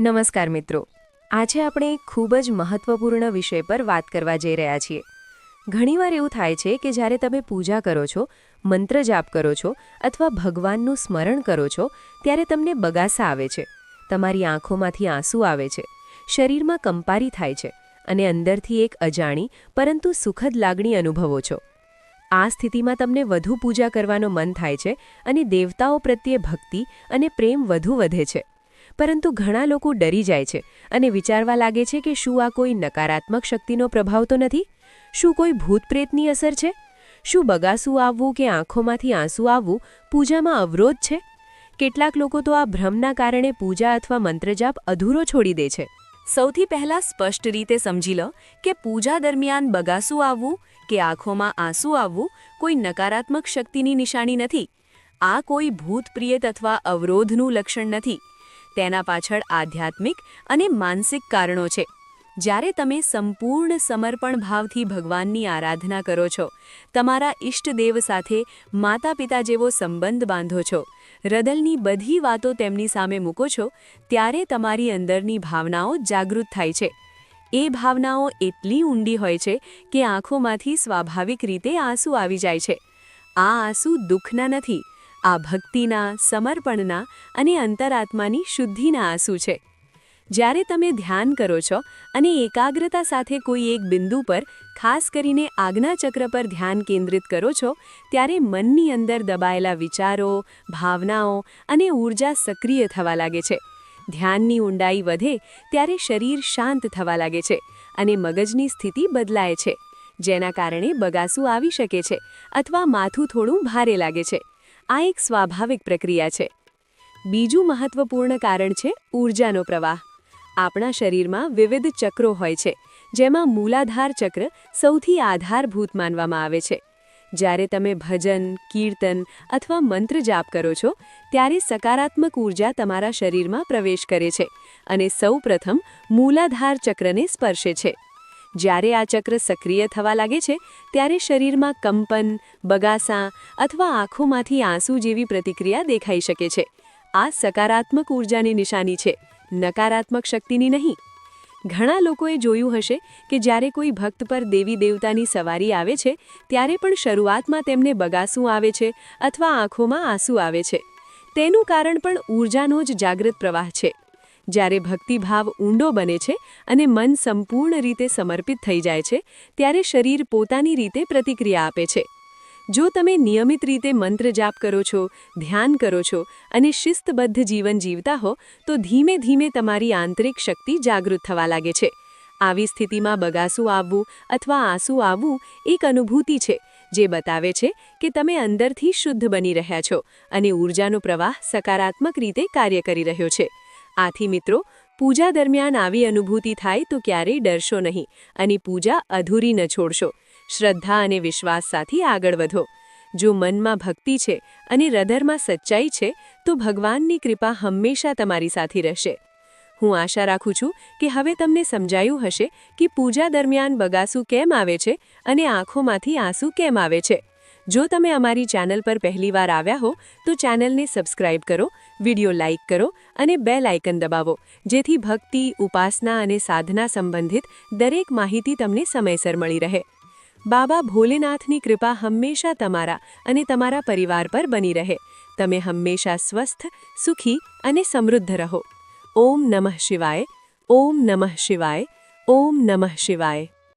નમસ્કાર મિત્રો, આજે આપણે એક ખૂબ જ મહત્વપૂર્ણ વિષય પર વાત કરવા જઈ રહ્યા છીએ. ઘણીવાર એવું થાય છે કે જ્યારે તમે પૂજા કરો છો, મંત્ર જાપ કરો છો અથવા ભગવાનનું સ્મરણ કરો છો, ત્યારે તમને બગાસા આવે છે, તમારી આંખોમાંથી આંસુ આવે છે, શરીરમાં કંપારી થાય છે અને અંદરથી એક અજાણી પરંતુ સુખદ લાગણી અનુભવો છો. આ સ્થિતિમાં તમને વધુ પૂજા કરવાનો મન થાય છે અને દેવતાઓ પ્રત્યે ભક્તિ અને પ્રેમ વધુ વધે છે. પરંતુ ઘણા લોકો ડરી જાય છે અને વિચારવા લાગે છે કે શું આ કોઈ નકારાત્મક શક્તિનો પ્રભાવ તો નથી? શું કોઈ ભૂતપ્રેતની અસર છે? શું બગાસું આવવું કે આંખોમાંથી આંસુ આવવું પૂજામાં અવરોધ છે? કેટલાક લોકો તો આ ભ્રમના કારણે પૂજા અથવા મંત્રજાપ અધૂરો છોડી દે છે. સૌથી પહેલાં સ્પષ્ટ રીતે સમજી લો કે પૂજા દરમિયાન બગાસું આવવું કે આંખોમાં આંસુ આવવું કોઈ નકારાત્મક શક્તિની નિશાની નથી. આ કોઈ ભૂતપ્રેત અથવા અવરોધનું લક્ષણ નથી. તેના પાછળ આધ્યાત્મિક અને માનસિક કારણો છે. જ્યારે તમે સંપૂર્ણ સમર્પણ ભાવથી ભગવાનની આરાધના કરો છો, તમારા ઇષ્ટદેવ સાથે માતા પિતા જેવો સંબંધ બાંધો છો, હૃદયની બધી વાતો તેમની સામે મૂકો છો, ત્યારે તમારી અંદરની ભાવનાઓ જાગૃત થાય છે. એ ભાવનાઓ એટલી ઊંડી હોય છે કે આંખોમાંથી સ્વાભાવિક રીતે આંસુ આવી જાય છે. આ આંસુ દુઃખના નથી, આ ભક્તિના, સમર્પણના અને અંતરાત્માની શુદ્ધિના આંસુ છે. જ્યારે તમે ધ્યાન કરો છો અને એકાગ્રતા સાથે કોઈ એક બિંદુ પર, ખાસ કરીને આજ્ઞાચક્ર પર ધ્યાન કેન્દ્રિત કરો છો, ત્યારે મનની અંદર દબાયેલા વિચારો, ભાવનાઓ અને ઊર્જા સક્રિય થવા લાગે છે. ધ્યાનની ઊંડાઈ વધે ત્યારે શરીર શાંત થવા લાગે છે અને મગજની સ્થિતિ બદલાય છે, જેના કારણે બગાસું આવી શકે છે અથવા માથું થોડું ભારે લાગે છે. આ એક સ્વાભાવિક પ્રક્રિયા છે. બીજું મહત્વપૂર્ણ કારણ છે ઊર્જાનો પ્રવાહ. આપણા શરીરમાં વિવિધ ચક્રો હોય છે, જેમાં મૂલાધાર ચક્ર સૌથી આધારભૂત માનવામાં આવે છે. જ્યારે તમે ભજન, કીર્તન અથવા મંત્ર જાપ કરો છો, ત્યારે સકારાત્મક ઊર્જા તમારા શરીરમાં પ્રવેશ કરે છે અને સૌપ્રથમ મૂલાધાર ચક્રને સ્પર્શે છે. જ્યારે આ ચક્ર સક્રિય થવા લાગે છે, ત્યારે શરીરમાં કંપન, બગાસા અથવા આંખોમાંથી આંસુ જેવી પ્રતિક્રિયા દેખાઈ શકે છે. આ સકારાત્મક ઊર્જાની નિશાની છે, નકારાત્મક શક્તિની નહીં. ઘણા લોકોએ જોયું હશે કે જ્યારે કોઈ ભક્ત પર દેવી દેવતાની સવારી આવે છે, ત્યારે પણ શરૂઆતમાં તેમને બગાસું આવે છે અથવા આંખોમાં આંસુ આવે છે. તેનું કારણ પણ ઊર્જાનો જ જાગૃત પ્રવાહ છે. જ્યારે ભક્તિભાવ ઊંડો બને છે અને મન સંપૂર્ણ રીતે સમર્પિત થઈ જાય છે, ત્યારે શરીર પોતાની રીતે પ્રતિક્રિયા આપે છે. જો તમે નિયમિત રીતે મંત્ર જાપ કરો છો, ધ્યાન કરો છો અને શિસ્તબદ્ધ જીવન જીવતા હો, તો ધીમે ધીમે તમારી આંતરિક શક્તિ જાગૃત થવા લાગે છે. આવી સ્થિતિમાં બગાસું આવવું અથવા આંસુ આવવું એક અનુભૂતિ છે, જે બતાવે છે કે તમે અંદરથી શુદ્ધ બની રહ્યા છો અને ઊર્જાનો પ્રવાહ સકારાત્મક રીતે કાર્ય કરી રહ્યો છે. આથી મિત્રો, પૂજા દરમિયાન આવી અનુભૂતિ થાય તો ક્યારેય ડરશો નહીં અને પૂજા અધૂરી ન છોડશો. શ્રદ્ધા અને વિશ્વાસ સાથે આગળ વધો. જો મનમાં ભક્તિ છે અને હૃદયમાં સચ્ચાઈ છે, તો ભગવાનની કૃપા હંમેશા તમારી સાથે રહેશે. હું આશા રાખું છું કે હવે તમને સમજાયું હશે કે પૂજા દરમિયાન બગાસું કેમ આવે છે અને આંખોમાંથી આંસુ કેમ આવે છે. જો તમે અમારી ચેનલ પર પહેલીવાર આવ્યા હો, તો ચેનલને સબસ્ક્રાઇબ કરો, વિડીયો લાઇક કરો અને બેલ આઇકન દબાવો, જેથી ભક્તિ, ઉપાસના અને સાધના સંબંધિત દરેક માહિતી તમને સમયસર મળી રહે. બાબા ભોલેનાથની કૃપા હંમેશા તમારા અને તમારા પરિવાર પર બની રહે. તમે હંમેશા સ્વસ્થ, સુખી અને સમૃદ્ધ રહો. ઓમ નમઃ શિવાય. ઓમ નમઃ શિવાય. ઓમ નમઃ શિવાય.